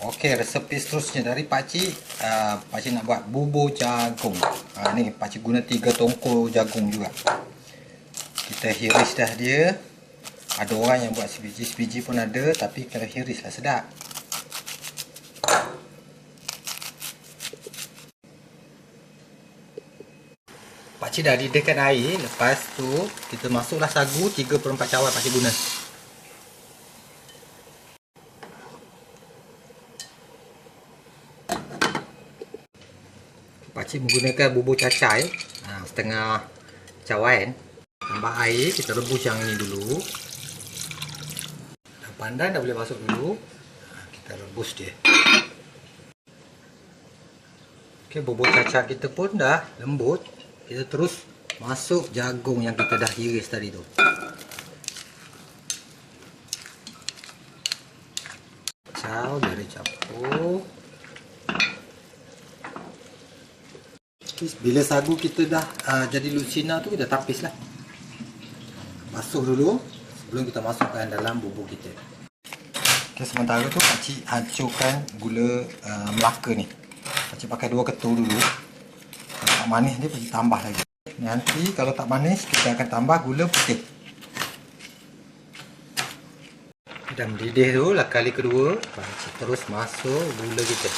Okey, resepi seterusnya dari pakcik. Pakcik nak buat bubur jagung. Ni pakcik guna 3 tongkol jagung juga. Kita hiris dah dia. Ada orang yang buat sebiji-sebiji pun ada, tapi kalau hiris lah sedap. Pakcik dah didihkan air. Lepas tu kita masuklah sagu 3/4 cawan pakcik guna. Pakcik menggunakan bubur cacai, setengah cawan. Tambah air, kita rebus yang ini dulu. Dah pandai, dah boleh masuk dulu. Kita rebus dia. Okey, bubur cacai kita pun dah lembut. Kita terus masuk jagung yang kita dah iris tadi tu. Kacau, dari campur. Bila sagu kita dah jadi lucina tu, kita tapis lah. Basuh dulu sebelum kita masukkan dalam bubur kita. Okay, sementara tu pakcik hancurkan gula Melaka ni. Pakcik pakai 2 ketul dulu. Kalau tak manis dia pakcik tambah lagi. Nanti kalau tak manis kita akan tambah gula putih. Dah mendidih tu lah kali kedua, pakcik terus masuk gula kita.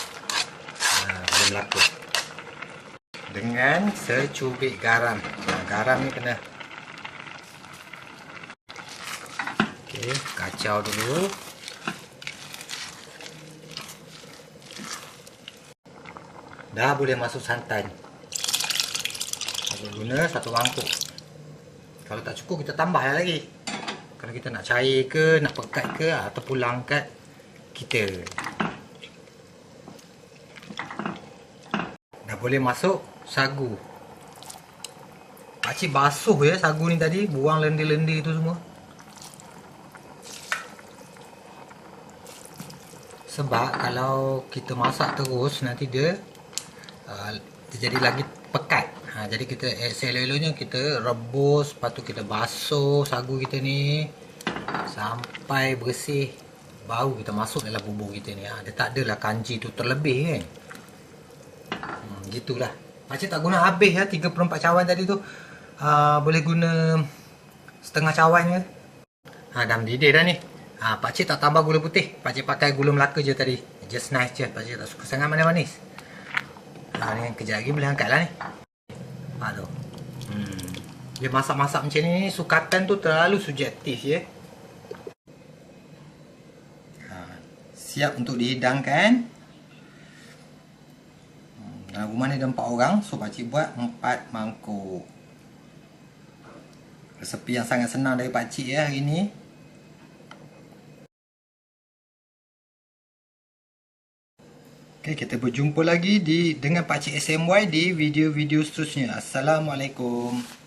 Gula Melaka. Dengan secubit garam. Garam ni kena. Okey, kacau dulu. Dah boleh masuk santan. Kita guna 1 mangkuk. Kalau tak cukup kita tambah lagi. Kalau kita nak cair ke, nak pekat ke, ataupun langkat kita. Dah boleh masuk sagu. Pakcik basuh ya sagu ni tadi, buang lendir-lendir tu semua. Sebab kalau kita masak terus nanti dia jadi lagi pekat. Jadi kita elok-eloknya kita rebus, lepas tu kita basuh sagu kita ni sampai bersih, baru kita masuk dalam bubur kita ni. Dia tak adalah kanji tu terlebih kan. Gitulah. Pakcik tak guna habis ya 3/4 cawan tadi tu. Boleh guna setengah cawan je. Dah mendidih dah ni. Pakcik tak tambah gula putih. Pakcik pakai gula Melaka je tadi. Just nice je. Pakcik tak suka sangat manis-manis. Ni kejap lagi boleh angkat lah ni. Tu. Dia masak-masak macam ni, sukatan tu terlalu subjektif ya. Siap untuk dihidangkan. Rumah ni ada 4 orang, so pakcik buat 4 mangkuk. Resepi yang sangat senang dari pakcik ya hari ni. Okay, kita berjumpa lagi dengan pakcik SMY di video-video seterusnya. Assalamualaikum.